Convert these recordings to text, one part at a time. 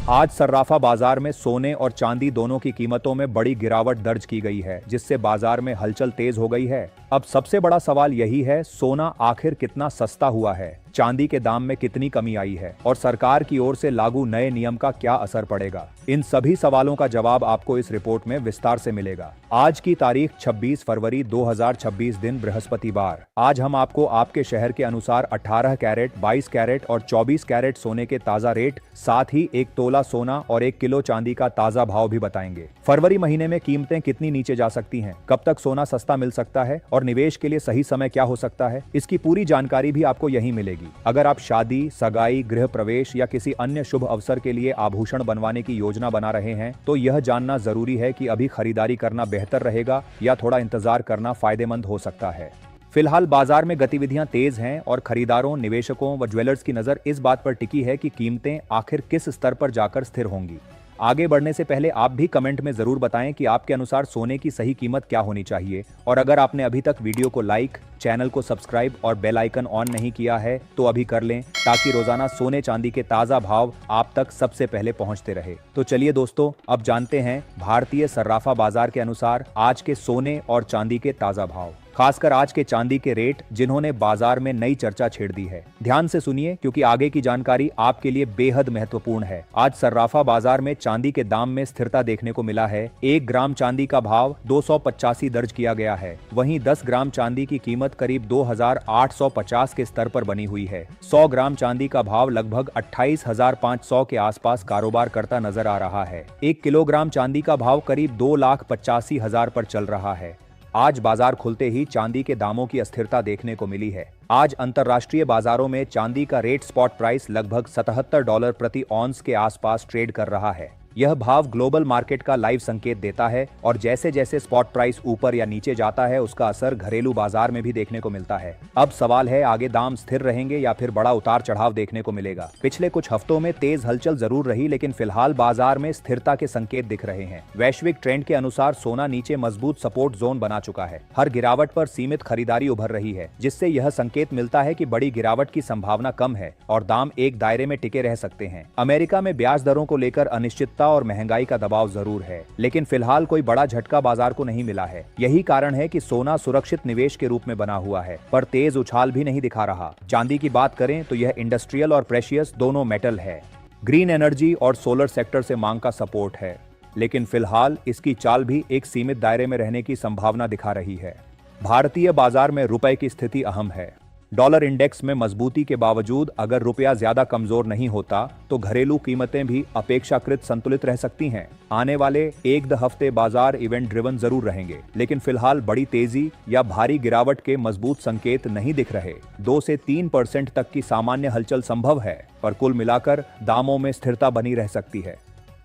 आज सर्राफा बाजार में सोने और चांदी दोनों की कीमतों में बड़ी गिरावट दर्ज की गई है, जिससे बाजार में हलचल तेज हो गई है। अब सबसे बड़ा सवाल यही है, सोना आखिर कितना सस्ता हुआ है, चांदी के दाम में कितनी कमी आई है और सरकार की ओर से लागू नए नियम का क्या असर पड़ेगा। इन सभी सवालों का जवाब आपको इस रिपोर्ट में विस्तार से मिलेगा। आज की तारीख 26 फरवरी 2026 दिन बृहस्पतिवार। आज हम आपको आपके शहर के अनुसार 18 कैरेट, 22 कैरेट और 24 कैरेट सोने के ताजा रेट, साथ ही 1 तोला सोना और 1 किलो चांदी का ताजा भाव भी बताएंगे। फरवरी महीने में कीमतें कितनी नीचे जा सकती हैं, कब तक सोना सस्ता मिल सकता है और निवेश के लिए सही समय क्या हो सकता है, इसकी पूरी जानकारी भी आपको यहीं मिलेगी। अगर आप शादी, सगाई, गृह प्रवेश या किसी अन्य शुभ अवसर के लिए आभूषण बनवाने की योजना बना रहे हैं, तो यह जानना जरूरी है कि अभी खरीदारी करना बेहतर रहेगा या थोड़ा इंतजार करना फायदेमंद हो सकता है। फिलहाल बाजार में गतिविधियां तेज हैं और खरीदारों, निवेशकों व ज्वेलर्स की नजर इस बात पर टिकी है कि कीमतें आखिर किस स्तर पर जाकर स्थिर होंगी। आगे बढ़ने से पहले आप भी कमेंट में जरूर बताएं कि आपके अनुसार सोने की सही कीमत क्या होनी चाहिए, और अगर आपने अभी तक वीडियो को लाइक, चैनल को सब्सक्राइब और बेल आइकन ऑन नहीं किया है तो अभी कर लें, ताकि रोजाना सोने चांदी के ताजा भाव आप तक सबसे पहले पहुंचते रहे। तो चलिए दोस्तों, अब जानते हैं भारतीय सर्राफा बाजार के अनुसार आज के सोने और चांदी के ताजा भाव, खासकर आज के चांदी के रेट, जिन्होंने बाजार में नई चर्चा छेड़ दी है। ध्यान से सुनिए, क्योंकि आगे की जानकारी आपके लिए बेहद महत्वपूर्ण है। आज सर्राफा बाजार में चांदी के दाम में स्थिरता देखने को मिला है। 1 ग्राम चांदी का भाव 285 दर्ज किया गया है। वहीं 10 ग्राम चांदी की कीमत करीब 2850 के स्तर पर बनी हुई है। 100 ग्राम चांदी का भाव लगभग 28,500 के आसपास कारोबार करता नजर आ रहा है। 1 किलोग्राम चांदी का भाव करीब 2,85,000 पर चल रहा है। आज बाजार खुलते ही चांदी के दामों की अस्थिरता देखने को मिली है। आज अंतर्राष्ट्रीय बाजारों में चांदी का रेट स्पॉट प्राइस लगभग $77 प्रति ऑन्स के आसपास ट्रेड कर रहा है। यह भाव ग्लोबल मार्केट का लाइव संकेत देता है, और जैसे जैसे स्पॉट प्राइस ऊपर या नीचे जाता है, उसका असर घरेलू बाजार में भी देखने को मिलता है। अब सवाल है, आगे दाम स्थिर रहेंगे या फिर बड़ा उतार चढ़ाव देखने को मिलेगा। पिछले कुछ हफ्तों में तेज हलचल जरूर रही, लेकिन फिलहाल बाजार में स्थिरता के संकेत दिख रहे हैं। वैश्विक ट्रेंड के अनुसार सोना नीचे मजबूत सपोर्ट जोन बना चुका है। हर गिरावट पर सीमित खरीदारी उभर रही है, जिससे यह संकेत मिलता है कि बड़ी गिरावट की संभावना कम है और दाम एक दायरे में टिके रह सकते हैं। अमेरिका में ब्याज दरों को लेकर अनिश्चितता और महंगाई का दबाव जरूर है, लेकिन फिलहाल कोई बड़ा झटका बाजार को नहीं मिला है। यही कारण है कि सोना सुरक्षित निवेश के रूप में बना हुआ है, पर तेज उछाल भी नहीं दिखा रहा। चांदी की बात करें तो यह इंडस्ट्रियल और प्रेशियस दोनों मेटल है। ग्रीन एनर्जी और सोलर सेक्टर से मांग का सपोर्ट है, लेकिन फिलहाल इसकी चाल भी एक सीमित दायरे में रहने की संभावना दिखा रही है। भारतीय बाजार में रुपए की स्थिति अहम है। डॉलर इंडेक्स में मजबूती के बावजूद अगर रुपया ज्यादा कमजोर नहीं होता तो घरेलू कीमतें भी अपेक्षाकृत संतुलित रह सकती हैं। आने वाले 1-2 हफ्ते बाजार इवेंट ड्रिवन जरूर रहेंगे, लेकिन फिलहाल बड़ी तेजी या भारी गिरावट के मजबूत संकेत नहीं दिख रहे। 2 से 3% तक की सामान्य हलचल संभव है, पर कुल मिलाकर दामों में स्थिरता बनी रह सकती है।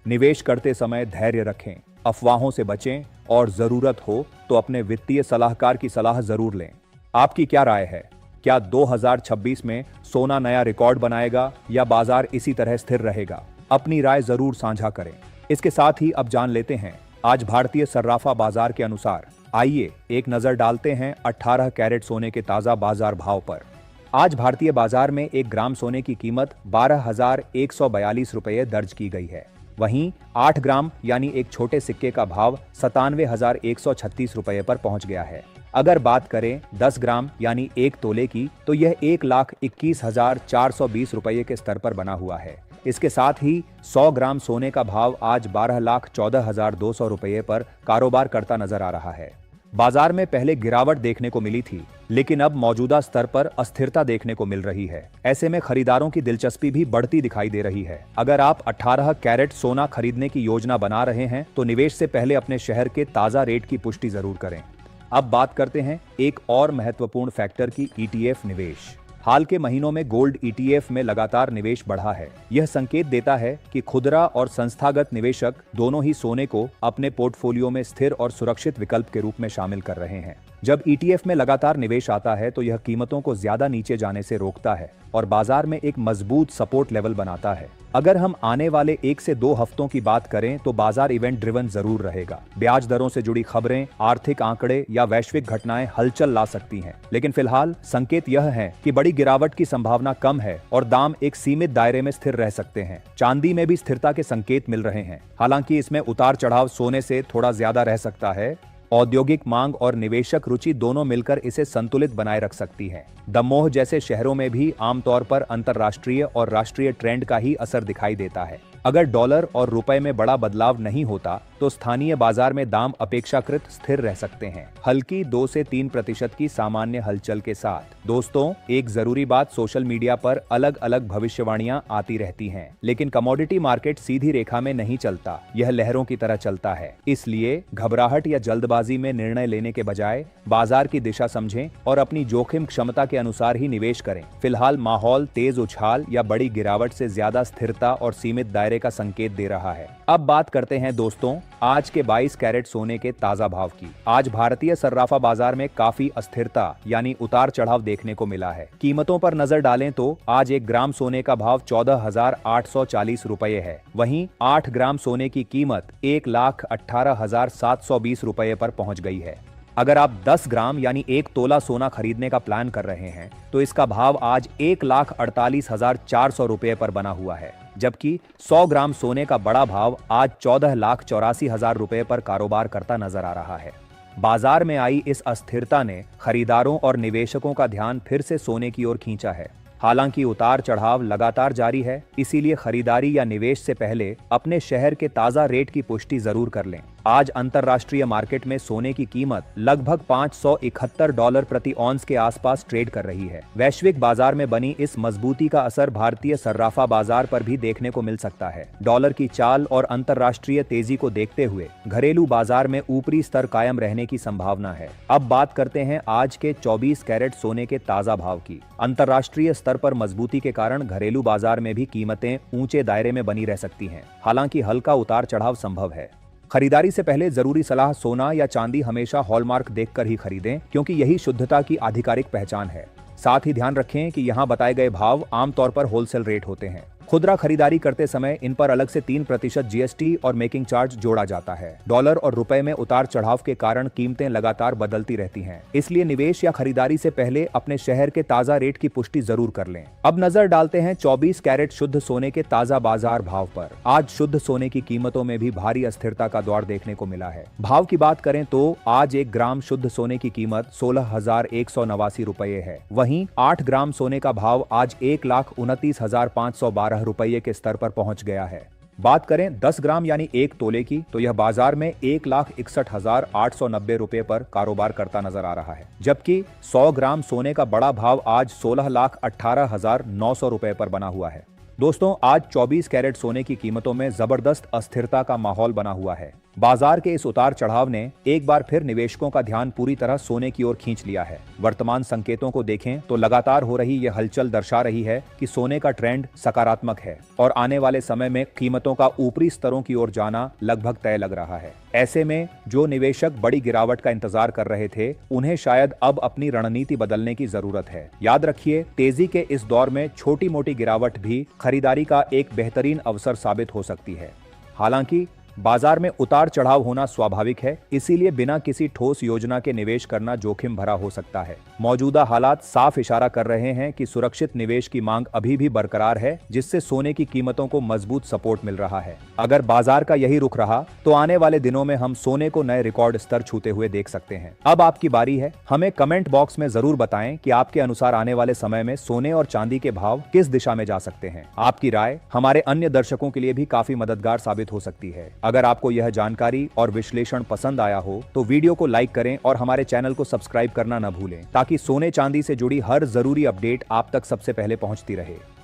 निवेश करते समय धैर्य रखें, अफवाहों से बचें और जरूरत हो तो अपने वित्तीय सलाहकार की सलाह जरूर लें। आपकी क्या राय है? क्या 2026 में सोना नया रिकॉर्ड बनाएगा या बाजार इसी तरह स्थिर रहेगा? अपनी राय जरूर साझा करें। इसके साथ ही अब जान लेते हैं आज भारतीय सर्राफा बाजार के अनुसार। आइए एक नजर डालते हैं 18 कैरेट सोने के ताजा बाजार भाव पर। आज भारतीय बाजार में 1 ग्राम सोने की कीमत 12,142 रुपये दर्ज की गई है। वहीं 8 ग्राम यानी एक छोटे सिक्के का भाव 97,136 रुपये पर पहुंच गया है। अगर बात करें 10 ग्राम यानी 1 तोले की, तो यह 1,21,420 रुपये के स्तर पर बना हुआ है। इसके साथ ही 100 ग्राम सोने का भाव आज 12,14,200 रुपये पर कारोबार करता नजर आ रहा है। बाजार में पहले गिरावट देखने को मिली थी, लेकिन अब मौजूदा स्तर पर अस्थिरता देखने को मिल रही है। ऐसे में खरीदारों की दिलचस्पी भी बढ़ती दिखाई दे रही है। अगर आप 18 कैरेट सोना खरीदने की योजना बना रहे हैं तो निवेश से पहले अपने शहर के ताजा रेट की पुष्टि जरूर करें। अब बात करते हैं एक और महत्वपूर्ण फैक्टर की, ETF निवेश। हाल के महीनों में गोल्ड ETF में लगातार निवेश बढ़ा है। यह संकेत देता है कि खुदरा और संस्थागत निवेशक दोनों ही सोने को अपने पोर्टफोलियो में स्थिर और सुरक्षित विकल्प के रूप में शामिल कर रहे हैं। जब ETF में लगातार निवेश आता है तो यह कीमतों को ज्यादा नीचे जाने से रोकता है और बाजार में एक मजबूत सपोर्ट लेवल बनाता है। अगर हम आने वाले 1 से 2 हफ्तों की बात करें तो बाजार इवेंट ड्रिवन जरूर रहेगा। ब्याज दरों से जुड़ी खबरें, आर्थिक आंकड़े या वैश्विक घटनाएं हलचल ला सकती हैं, लेकिन फिलहाल संकेत यह है कि बड़ी गिरावट की संभावना कम है और दाम एक सीमित दायरे में स्थिर रह सकते हैं। चांदी में भी स्थिरता के संकेत मिल रहे हैं, हालांकि इसमें उतार चढ़ाव सोने से थोड़ा ज्यादा रह सकता है। औद्योगिक मांग और निवेशक रुचि दोनों मिलकर इसे संतुलित बनाए रख सकती हैं। दमोह जैसे शहरों में भी आमतौर पर अंतर्राष्ट्रीय और राष्ट्रीय ट्रेंड का ही असर दिखाई देता है। अगर डॉलर और रुपए में बड़ा बदलाव नहीं होता तो स्थानीय बाजार में दाम अपेक्षाकृत स्थिर रह सकते हैं, हल्की 2 से 3% की सामान्य हलचल के साथ। दोस्तों, एक जरूरी बात, सोशल मीडिया पर अलग अलग भविष्यवाणियां आती रहती हैं, लेकिन कमोडिटी मार्केट सीधी रेखा में नहीं चलता, यह लहरों की तरह चलता है। इसलिए घबराहट या जल्दबाजी में निर्णय लेने के बजाय बाजार की दिशा समझें और अपनी जोखिम क्षमता के अनुसार ही निवेश करें। फिलहाल माहौल तेज उछाल या बड़ी गिरावट से ज्यादा स्थिरता और सीमित दायरे का संकेत दे रहा है। अब बात करते हैं दोस्तों आज के 22 कैरेट सोने के ताजा भाव की। आज भारतीय सर्राफा बाजार में काफी अस्थिरता यानी उतार चढ़ाव देखने को मिला है। कीमतों पर नजर डालें तो आज 1 ग्राम सोने का भाव 14,840 रुपए है। वहीं 8 ग्राम सोने की कीमत 1,18,720 रुपए पर पहुंच गई है। अगर आप 10 ग्राम यानी 1 तोला सोना खरीदने का प्लान कर रहे हैं तो इसका भाव आज 1,48,400 रुपए पर बना हुआ है, जबकि 100 ग्राम सोने का बड़ा भाव आज 14,84,000 रुपए पर कारोबार करता नजर आ रहा है। बाजार में आई इस अस्थिरता ने खरीदारों और निवेशकों का ध्यान फिर से सोने की ओर खींचा है। हालांकि उतार चढ़ाव लगातार जारी है, इसीलिए खरीदारी या निवेश से पहले अपने शहर के ताजा रेट की पुष्टि जरूर कर लें। आज अंतर्राष्ट्रीय मार्केट में सोने की कीमत लगभग $571 प्रति औंस के आसपास ट्रेड कर रही है। वैश्विक बाजार में बनी इस मजबूती का असर भारतीय सर्राफा बाजार पर भी देखने को मिल सकता है। डॉलर की चाल और अंतर्राष्ट्रीय तेजी को देखते हुए घरेलू बाजार में ऊपरी स्तर कायम रहने की संभावना है। अब बात करते हैं आज के 24 कैरेट सोने के ताजा भाव की। अंतर्राष्ट्रीय स्तर पर मजबूती के कारण घरेलू बाजार में भी कीमतें ऊंचे दायरे में बनी रह सकती हैं, हालांकि हल्का उतार चढ़ाव संभव है। खरीदारी से पहले जरूरी सलाह, सोना या चांदी हमेशा हॉलमार्क देखकर ही खरीदें, क्योंकि यही शुद्धता की आधिकारिक पहचान है। साथ ही ध्यान रखें कि यहाँ बताए गए भाव आमतौर पर होलसेल रेट होते हैं। खुदरा खरीदारी करते समय इन पर अलग से 3% जीएसटी और मेकिंग चार्ज जोड़ा जाता है। डॉलर और रुपए में उतार चढ़ाव के कारण कीमतें लगातार बदलती रहती हैं, इसलिए निवेश या खरीदारी से पहले अपने शहर के ताजा रेट की पुष्टि जरूर कर लें। अब नजर डालते हैं 24 कैरेट शुद्ध सोने के ताजा बाजार भाव पर। आज शुद्ध सोने की कीमतों में भी भारी अस्थिरता का दौर देखने को मिला है। भाव की बात करें तो आज 1 ग्राम शुद्ध सोने की कीमत 16,189 रुपए है। वहीं 8 ग्राम सोने का भाव आज 1,29,512 रुपये के स्तर पर पहुंच गया है। बात करें 10 ग्राम यानी 1 तोले की तो यह बाजार में 1,61,890 रुपये पर कारोबार करता नजर आ रहा है, जबकि 100 ग्राम सोने का बड़ा भाव आज 16,18,900 रुपये पर बना हुआ है। दोस्तों, आज 24 कैरेट सोने की कीमतों में जबरदस्त अस्थिरता का माहौल बना हुआ है। बाजार के इस उतार चढ़ाव ने एक बार फिर निवेशकों का ध्यान पूरी तरह सोने की ओर खींच लिया है। वर्तमान संकेतों को देखें तो लगातार हो रही यह हलचल दर्शा रही है कि सोने का ट्रेंड सकारात्मक है और आने वाले समय में कीमतों का ऊपरी स्तरों की ओर जाना लगभग तय लग रहा है। ऐसे में जो निवेशक बड़ी गिरावट का इंतजार कर रहे थे, उन्हें शायद अब अपनी रणनीति बदलने की जरूरत है। याद रखिए, तेजी के इस दौर में छोटी मोटी गिरावट भी खरीदारी का एक बेहतरीन अवसर साबित हो सकती है। हालांकि बाजार में उतार चढ़ाव होना स्वाभाविक है, इसीलिए बिना किसी ठोस योजना के निवेश करना जोखिम भरा हो सकता है। मौजूदा हालात साफ इशारा कर रहे हैं कि सुरक्षित निवेश की मांग अभी भी बरकरार है, जिससे सोने की कीमतों को मजबूत सपोर्ट मिल रहा है। अगर बाजार का यही रुख रहा तो आने वाले दिनों में हम सोने को नए रिकॉर्ड स्तर छूते हुए देख सकते हैं। अब आपकी बारी है। हमें कमेंट बॉक्स में जरूर बताएं कि आपके अनुसार आने वाले समय में सोने और चांदी के भाव किस दिशा में जा सकते हैं। आपकी राय हमारे अन्य दर्शकों के लिए भी काफी मददगार साबित हो सकती है। अगर आपको यह जानकारी और विश्लेषण पसंद आया हो तो वीडियो को लाइक करें और हमारे चैनल को सब्सक्राइब करना न भूलें, ताकि सोने चांदी से जुड़ी हर जरूरी अपडेट आप तक सबसे पहले पहुंचती रहे।